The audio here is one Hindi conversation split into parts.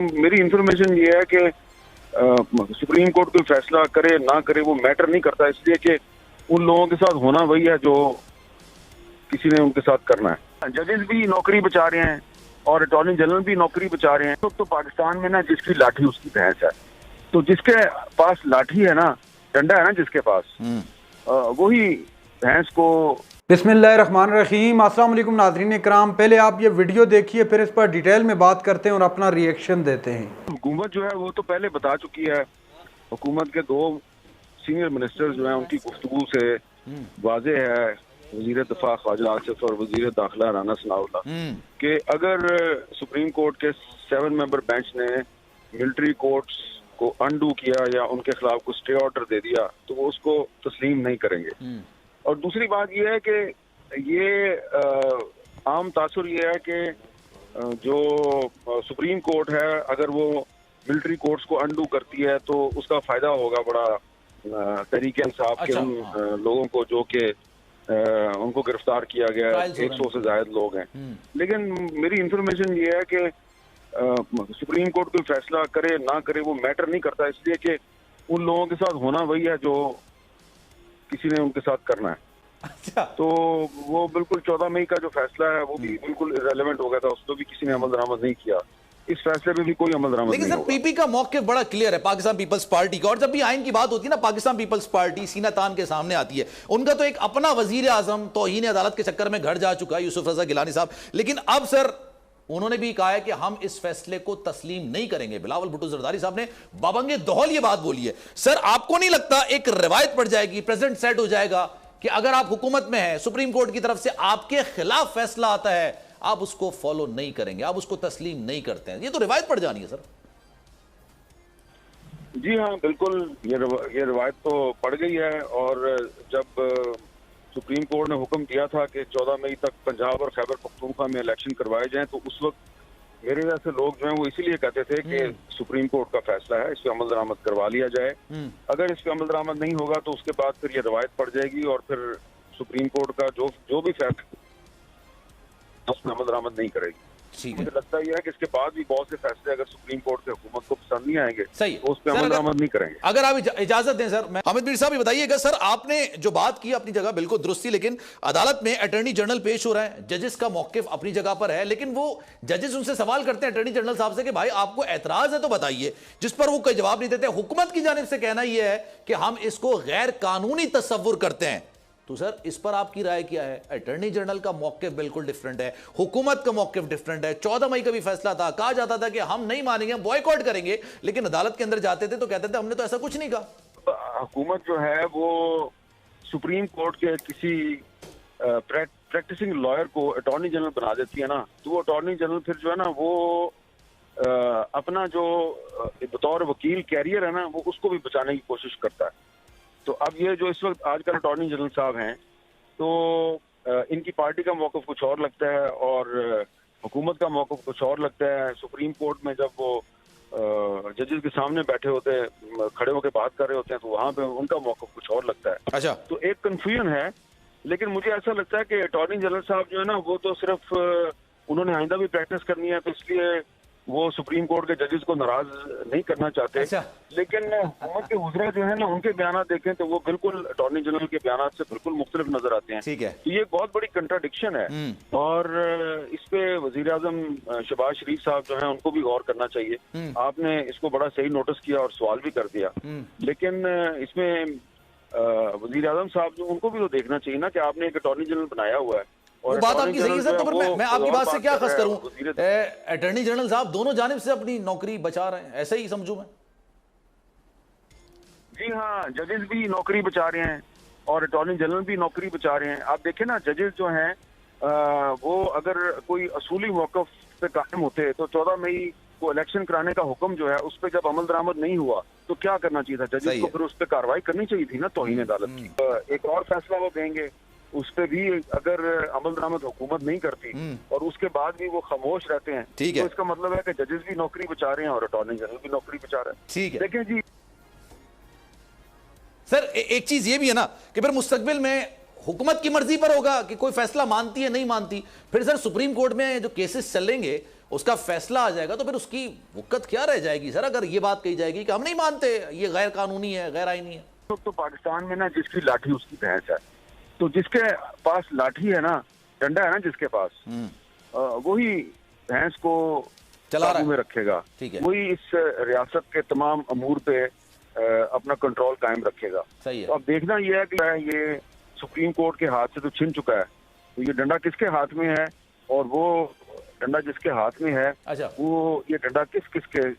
मेरी इंफॉर्मेशन ये है कि सुप्रीम कोर्ट कोई फैसला करे ना करे वो मैटर नहीं करता, इसलिए कि उन लोगों के साथ होना वही है जो किसी ने उनके साथ करना है। जजेस भी नौकरी बचा रहे हैं और अटॉर्नी जनरल भी नौकरी बचा रहे हैं। तो पाकिस्तान में ना जिसकी लाठी उसकी भैंस है, तो जिसके पास लाठी है ना, डंडा है ना जिसके पास, वही भैंस को। बिस्मिल्लाहिर्रहमानिर्रहीम। अस्सलाम वालेकुम नाज़रीन इकराम, पहले आप ये वीडियो देखिए, फिर इस पर डिटेल में बात करते हैं और अपना रिएक्शन देते हैं। हुकूमत जो है वो तो पहले बता चुकी है। हुकूमत के दो सीनियर मिनिस्टर जो हैं उनकी गुफ्तगू से वाज़ेह है, वज़ीर दफ़ा ख्वाजा आसिफ और वज़ीर दाखिला राना सनाउल्लाह, कि अगर सुप्रीम कोर्ट के 7 मेंबर बेंच ने मिलिट्री कोर्ट्स को अनडू किया या उनके खिलाफ को स्टे ऑर्डर दे दिया तो वो उसको तस्लीम नहीं करेंगे। और दूसरी बात यह है कि ये आम तासुर ये है कि जो सुप्रीम कोर्ट है अगर वो मिलिट्री कोर्ट्स को अनडू करती है तो उसका फायदा होगा बड़ा तहरीके इंसाफ के उन लोगों को जो कि उनको गिरफ्तार किया गया। 100 से ज्यादा लोग हैं। लेकिन मेरी इंफॉर्मेशन ये है कि सुप्रीम कोर्ट कोई फैसला करे ना करे वो मैटर नहीं करता, इसलिए कि उन लोगों के साथ होना वही है जो किसी ने उनके साथ करना है। अच्छा। तो वो बिल्कुल 14 मई का जो फैसला है वो भी बिल्कुल इररिलेवेंट हो गया था, उस पर भी किसी ने अमल दरामद नहीं किया। इस फैसले पे भी कोई अमल दरामद नहीं होगा। लेकिन सर पीपी का मौक़िफ़ बड़ा क्लियर है पाकिस्तान पीपल्स पार्टी का, और जब भी आइन की बात होती है ना पाकिस्तान पीपल्स पार्टी सीना तान के सामने आती है। उनका तो एक अपना वजीर आजम तौहीन अदालत के चक्कर में घर जा चुका है, यूसुफ रजा गिलानी साहब, लेकिन अब सर उन्होंने भी कहा है कि हम इस फैसले को तस्लीम नहीं करेंगे। बिलावल भुट्टो जरदारी साहब ने बाबंगे दोहल ये बात बोली है। सर आपको नहीं लगता एक रिवायत पड़ जाएगी, प्रेसिडेंट सेट हो जाएगा कि अगर आप हुकूमत में हैं, सुप्रीम कोर्ट की तरफ से आपके खिलाफ फैसला आता है, आप उसको फॉलो नहीं करेंगे, आप उसको तस्लीम नहीं करते हैं, ये तो रिवायत पड़ जानी है सर। जी हाँ, बिल्कुल ये रिवायत तो पड़ गई है। और जब सुप्रीम कोर्ट ने हुक्म दिया था कि 14 मई तक पंजाब और खैबर पख्तूनख्वा में इलेक्शन करवाए जाएं, तो उस वक्त मेरे जैसे लोग जो हैं वो इसीलिए कहते थे कि सुप्रीम कोर्ट का फैसला है, इस पे अमल दरामद करवा लिया जाए। अगर इस पे अमल दरामद नहीं होगा तो उसके बाद फिर ये रिवायत पड़ जाएगी और फिर सुप्रीम कोर्ट का जो भी फैसला उसमें अमल दरामद नहीं करेगी। मुझे लगता है कि इसके बाद भी बहुत से फैसले अगर सुप्रीम कोर्ट के हुकूमत को पसंद नहीं आएंगे तो उस पर अमल दरामद नहीं करेंगे। अगर आप इजाजत दें सर, मैं हामिद मीर साहब बताइएगा सर, आपने जो बात की अपनी जगह बिल्कुल दुरुस्त थी, लेकिन अदालत में अटॉर्नी जनरल पेश हो रहा है, जजेस का मौकिफ अपनी जगह पर है, लेकिन वो जजेस उनसे सवाल करते हैं अटॉर्नी जनरल साहब से कि भाई आपको एतराज है तो बताइए, जिस पर वो कोई जवाब नहीं देते। हुकूमत की जानिब से कहना यह है कि हम इसको गैर कानूनी तस्वुर करते हैं। तो सर इस पर आपकी राय क्या है? अटॉर्नी जनरल का मौकिफ बिल्कुल डिफरेंट है, हुकूमत का मौकिफ डिफरेंट है। 14 मई का भी फैसला था, कहा जाता था कि हम नहीं मानेंगे, हम बॉयकॉट करेंगे, लेकिन अदालत के अंदर जाते थे तो कहते थे हमने तो ऐसा कुछ नहीं कहा। हुकूमत जो है वो सुप्रीम कोर्ट के किसी प्रैक्टिसिंग लॉयर को अटॉर्नी जनरल बना देती है ना, तो वो अटॉर्नी जनरल फिर जो है ना वो अपना जो बतौर वकील कैरियर है ना वो उसको भी बचाने की कोशिश करता है। तो अब ये जो इस वक्त आजकल अटॉर्नी जनरल साहब हैं, तो इनकी पार्टी का मौक़िफ़ कुछ और लगता है और हुकूमत का मौक़िफ़ कुछ और लगता है। सुप्रीम कोर्ट में जब वो जजेस के सामने बैठे होते हैं, खड़े होकर बात कर रहे होते हैं, तो वहाँ पे उनका मौक़िफ़ कुछ और लगता है। अच्छा। तो एक कन्फ्यूजन है, लेकिन मुझे ऐसा लगता है कि अटॉर्नी जनरल साहब जो है ना वो तो सिर्फ उन्होंने आइंदा भी प्रैक्टिस करनी है, तो इसलिए वो सुप्रीम कोर्ट के जजेस को नाराज नहीं करना चाहते। अच्छा। लेकिन हुकूमत के वज़रा जो है ना उनके बयान देखें तो वो बिल्कुल अटॉर्नी जनरल के बयान से बिल्कुल मुख्तलिफ नजर आते हैं। ठीक है। तो ये बहुत बड़ी कंट्राडिक्शन है और इस पे वजीर आजम शहबाज शरीफ साहब जो है उनको भी गौर करना चाहिए। आपने इसको बड़ा सही नोटिस किया और सवाल भी कर दिया, लेकिन इसमें वजीर आजम साहब जो उनको भी तो देखना चाहिए ना कि आपने एक अटॉर्नी जनरल बनाया हुआ है। वो बात आपकी सही है सर, तो फिर मैं आपकी बात से क्या खस करूं? अटॉर्नी जनरल साहब दोनों जानिब से अपनी नौकरी बचा रहे हैं, ऐसा ही समझूं मैं? जी हाँ, जजेस भी नौकरी बचा रहे हैं और अटॉर्नी जनरल भी नौकरी बचा रहे हैं। आप देखें ना, जजेस जो हैं वो अगर कोई असूली मौक़िफ़ पे कायम होते तो 14 मई को इलेक्शन कराने का हुक्म जो है उस पर जब अमल दरामद नहीं हुआ तो क्या करना चाहिए था? जजेस को फिर उस पर कार्रवाई करनी चाहिए थी ना तौहीन अदालत की। एक और फैसला वो देंगे, उस पे भी अगर अमल दरामद हुकूमत नहीं करती और उसके बाद भी वो खामोश रहते हैं, तो इसका मतलब है कि जजेस भी नौकरी बचा रहे हैं और अटॉर्नी जनरल भी नौकरी बचा रहे हैं। ठीक है। देखें जी सर एक चीज ये भी है ना कि फिर मुस्तकबिल में हुकूमत की मर्जी पर होगा कि कोई फैसला मानती है नहीं मानती। फिर सर सुप्रीम कोर्ट में जो केसेस चलेंगे उसका फैसला आ जाएगा तो फिर उसकी वक़्त क्या रह जाएगी सर, अगर ये बात कही जाएगी कि हम नहीं मानते, ये गैर कानूनी है, गैर आईनी है। तो पाकिस्तान में ना जिसकी लाठी उसकी भैंस है, तो जिसके पास लाठी है ना, डंडा है ना जिसके पास, वही भैंस को काबू में रखेगा, वही इस रियासत के तमाम अमूर पे अपना कंट्रोल कायम रखेगा। सही है। तो अब देखना ये है कि ये सुप्रीम कोर्ट के हाथ से तो छिन चुका है, तो ये डंडा किसके हाथ में है, और वो डंडा जिसके हाथ में है, अच्छा, वो ये डंडा किस किस के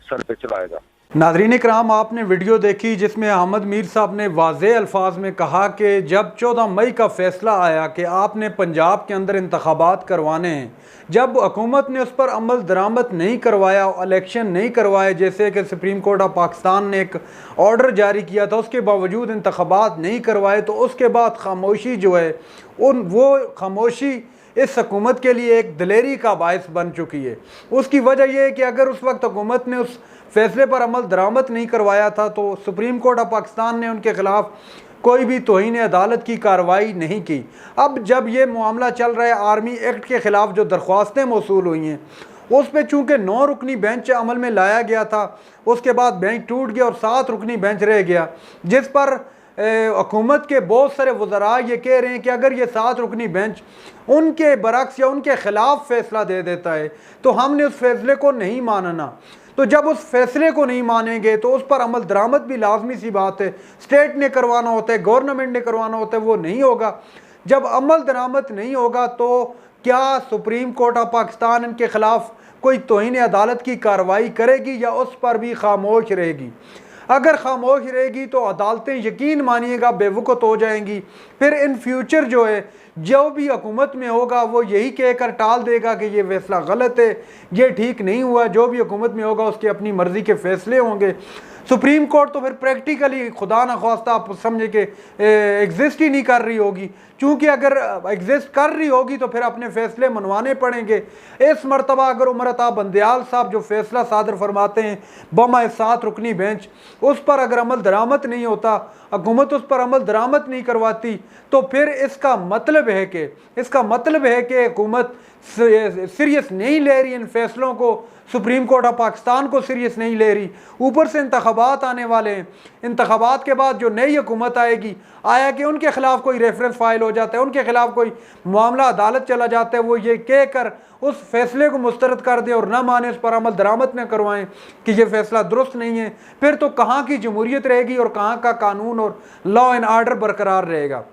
सर पे चलाएगा। नाज़रीन इकराम, आपने वीडियो देखी जिसमें अहमद मीर साहब ने वाज़ेह अल्फाज में कहा कि जब 14 मई का फ़ैसला आया कि आपने पंजाब के अंदर इंतखाबात करवाने हैं, जब हुकूमत ने उस पर अमल दरामद नहीं करवाया, इलेक्शन नहीं करवाए, जैसे कि सुप्रीम कोर्ट ऑफ पाकिस्तान ने एक ऑर्डर जारी किया था, उसके बावजूद इंतखाबात नहीं करवाए, तो उसके बाद खामोशी जो है वो खामोशी इस हुकूमत के लिए एक दिलेरी का बायस बन चुकी है। उसकी वजह यह है कि अगर उस वक्त हुकूमत ने उस फैसले पर अमल दरामद नहीं करवाया था तो सुप्रीम कोर्ट ऑफ पाकिस्तान ने उनके खिलाफ कोई भी तौहीन अदालत की कार्रवाई नहीं की। अब जब ये मामला चल रहा है, आर्मी एक्ट के ख़िलाफ़ जो दरख्वास्तें मौसूल हुई हैं उस पर चूँकि 9 रुकनी बेंच अमल में लाया गया था, उसके बाद बेंच टूट गया और 7 रुकनी बेंच रह गया, जिस पर हुकूमत के बहुत सारे वज़रा ये कह रहे हैं कि अगर ये 7 रुकनी बेंच उनके बरक्स या उनके ख़िलाफ़ फ़ैसला दे देता है तो हमने उस फैसले को नहीं मानना। तो जब उस फैसले को नहीं मानेंगे तो उस पर अमल दरामद भी लाजमी सी बात है, स्टेट ने करवाना होता है, गवर्नमेंट ने करवाना होता है, वो नहीं होगा। जब अमल दरामद नहीं होगा तो क्या सुप्रीम कोर्ट ऑफ पाकिस्तान इनके ख़िलाफ़ कोई तौहीन अदालत की कार्रवाई करेगी या उस पर भी खामोश रहेगी? अगर खामोश रहेगी तो अदालतें यकीन मानिएगा बेवकूफ़ हो जाएंगी। फिर इन फ्यूचर जो है जो भी हुकूमत में होगा वो यही कहकर टाल देगा कि ये फैसला गलत है, ये ठीक नहीं हुआ। जो भी हुकूमत में होगा उसकी अपनी मर्ज़ी के फैसले होंगे। सुप्रीम कोर्ट तो फिर प्रैक्टिकली खुदा न ख्वास्ता आप समझे कि एग्जिस्ट ही नहीं कर रही होगी, क्योंकि अगर एग्जिस्ट कर रही होगी तो फिर अपने फ़ैसले मनवाने पड़ेंगे। इस मरतबा अगर उमर अता बंदयाल साहब जो फैसला सादर फरमाते हैं बमा 7 रुकनी बेंच, उस पर अगर अमल दरामद नहीं होता, हुकूमत उस पर अमल दरामद नहीं करवाती, तो फिर इसका मतलब है कि हुकूमत सीरियस नहीं ले रही इन फैसलों को, सुप्रीम कोर्ट ऑफ पाकिस्तान को सीरियस नहीं ले रही। ऊपर से इंतखाबात आने वाले हैं, इंतखाबात के बाद जो नई हुकूमत आएगी, आया कि उनके खिलाफ कोई रेफरेंस फाइल हो जाता है, उनके खिलाफ कोई मामला अदालत चला जाता है, वो ये कह कर उस फैसले को मुस्तरद कर दें और ना माने, उस पर अमल दरामद न करवाएं कि ये फैसला दुरुस्त नहीं है, फिर तो कहाँ की जमहूरियत रहेगी और कहाँ का कानून और लॉ एंड आर्डर बरकरार रहेगा।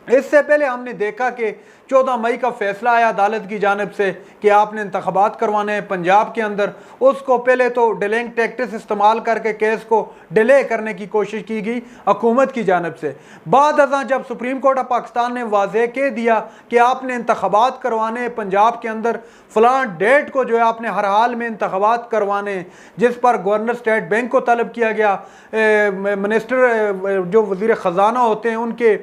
इससे पहले हमने देखा कि 14 मई का फैसला आया अदालत की जानिब से कि आपने इंतखाबात करवाने हैं पंजाब के अंदर। उसको पहले तो डिलेइंग टैक्टिक्स इस्तेमाल करके केस को डिले करने की कोशिश की गई हुकूमत की जानिब से। बाद अज़ां जब सुप्रीम कोर्ट ऑफ पाकिस्तान ने वाज़ेह कह दिया कि आपने इंतखाबात करवाने हैं पंजाब के अंदर, फ़लाँ डेट को जो है आपने हर हाल में इंतखाबात करवाने हैं, जिस पर गवर्नर स्टेट बैंक को तलब किया गया, मिनिस्टर जो वज़ीर ख़जाना होते हैं उनके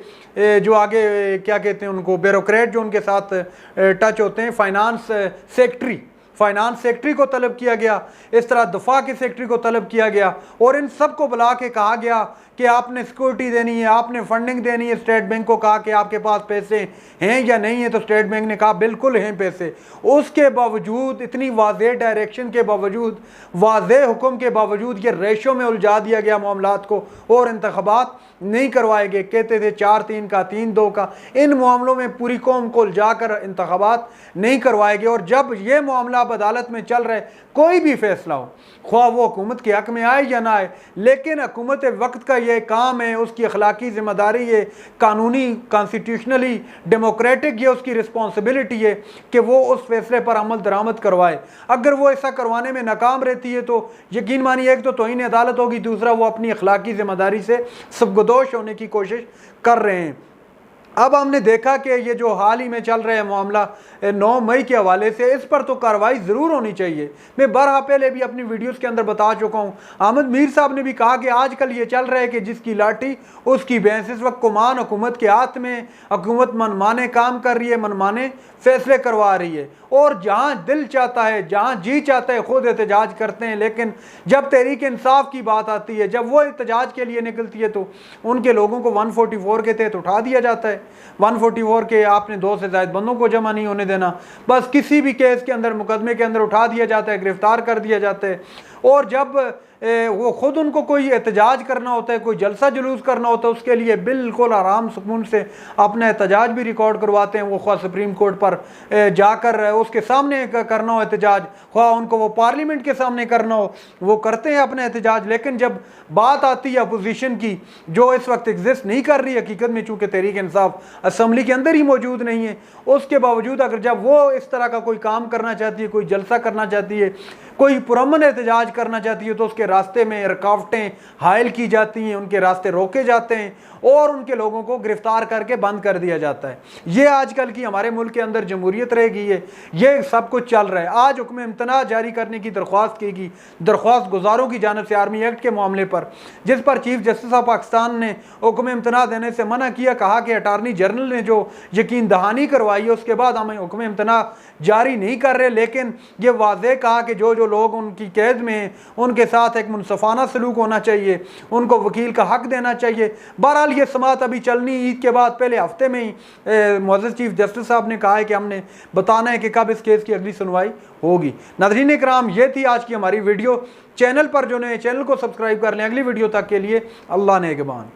जो आगे क्या कहते हैं उनको ब्यूरोक्रेट जो उनके साथ टच होते हैं, फाइनेंस सेक्रेटरी को तलब किया गया, इस तरह दफा के सेक्रेटरी को तलब किया गया और इन सब को बुला के कहा गया कि आपने सिक्योरिटी देनी है, आपने फंडिंग देनी है। स्टेट बैंक को कहा कि आपके पास पैसे हैं या नहीं है, तो स्टेट बैंक ने कहा बिल्कुल हैं पैसे। उसके बावजूद, इतनी वाज़ेह डायरेक्शन के बावजूद, वाज़ेह हुक्म के बावजूद ये रेशो में उलझा दिया गया मामलात को और इंतखाबात नहीं करवाए गए। कहते थे 4-3 का, 3-2 का, इन मामलों में पूरी कौम को उलझा कर इंतखाबात नहीं करवाए गए। और जब ये मामला अब अदालत में चल रहा है, कोई भी फैसला हो, ख्वाह वो हुकूमत के हक में आए या ना आए, लेकिन हुकूमत वक्त का ये काम है, उसकी अखलाकी जिम्मेदारी है, कानूनी कॉन्स्टिट्यूशनली डेमोक्रेटिक ये उसकी रिस्पॉन्सिबिलिटी है कि वो उस फैसले पर अमल दरामद करवाए। अगर वो ऐसा करवाने में नाकाम रहती है तो यकीन मानिए एक तो तौहीन अदालत होगी, दूसरा वो अपनी अखलाकी जिम्मेदारी से सबगदोश होने की कोशिश कर रहे हैं। अब हमने देखा कि ये जो हाल ही में चल रहा है मामला 9 मई के हवाले से, इस पर तो कार्रवाई ज़रूर होनी चाहिए। मैं बरहा पहले भी अपनी वीडियोस के अंदर बता चुका हूँ। अहमद मीर साहब ने भी कहा कि आजकल ये चल रहा है कि जिसकी लाठी उसकी भैंस। इस वक्त कुमान हुकूमत के हाथ में, हुकूमत मनमाने काम कर रही है, मनमाने फैसले करवा रही है और जहाँ दिल चाहता है, जहाँ जी चाहता है खुद एहतजाज करते हैं। लेकिन जब तहरीक इंसाफ की बात आती है, जब वो एहतजाज के लिए निकलती है तो उनके लोगों को 144 के तहत उठा दिया जाता है। 144 के आपने 2 से ज़ायद बंदों को जमा नहीं होने देना, बस किसी भी केस के अंदर मुकदमे के अंदर उठा दिया जाता है, गिरफ्तार कर दिया जाता है। और जब वो खुद उनको कोई एहतजाज करना होता है, कोई जलसा जुलूस करना होता है, उसके लिए बिल्कुल आराम सुकून से अपना एहतजाज भी रिकॉर्ड करवाते हैं। वो ख्वाह सुप्रीम कोर्ट पर जाकर उसके सामने करना हो एहतजाज, ख्वाह उनको वो पार्लियामेंट के सामने करना हो, वो करते हैं अपना एहतजाज। लेकिन जब बात आती है अपोजिशन की, जो इस वक्त एग्जिस्ट नहीं कर रही हकीकत में, चूँकि तहरीक इंसाफ असम्बली के अंदर ही मौजूद नहीं है, उसके बावजूद अगर जब वो इस तरह का कोई काम करना चाहती है, कोई जलसा करना चाहती है, कोई पुरअमन एहतजाज करना चाहती है, तो उसके रास्ते में रुकावटें हायल की जाती हैं, उनके रास्ते रोके जाते हैं और उनके लोगों को गिरफ्तार करके बंद कर दिया जाता है। ये आजकल की हमारे मुल्क के अंदर जमहूरियत रह गई है, ये सब कुछ चल रहा है। आज हुक्म इम्तना जारी करने की दरख्वास्त की गई दरख्वास्त गुजारों की जानिब से आर्मी एक्ट के मामले पर, जिस पर चीफ जस्टिस ऑफ पाकिस्तान ने हुक्म इम्तना देने से मना किया। कहा कि अटारनी जनरल ने जो यकीन दहानी करवाई है, उसके बाद हम हुक्म इम्तना जारी नहीं कर रहे। लेकिन ये वाज़ेह कहा कि जो लोग उनकी कैद में हैं, उनके साथ एक मुनसफाना सलूक होना चाहिए, उनको वकील का हक देना चाहिए। बहरहाल ये समात अभी चलनी, ईद के बाद पहले हफ्ते में ही मुअज़्ज़ज़ चीफ जस्टिस साहब ने कहा है कि हमने बताना है कि कब इस केस की अगली सुनवाई होगी। नाज़रीन इकराम, ये थी आज की हमारी वीडियो। चैनल पर जो नए चैनल को सब्सक्राइब कर लें। अगली वीडियो तक के लिए अल्लाह नेगबान।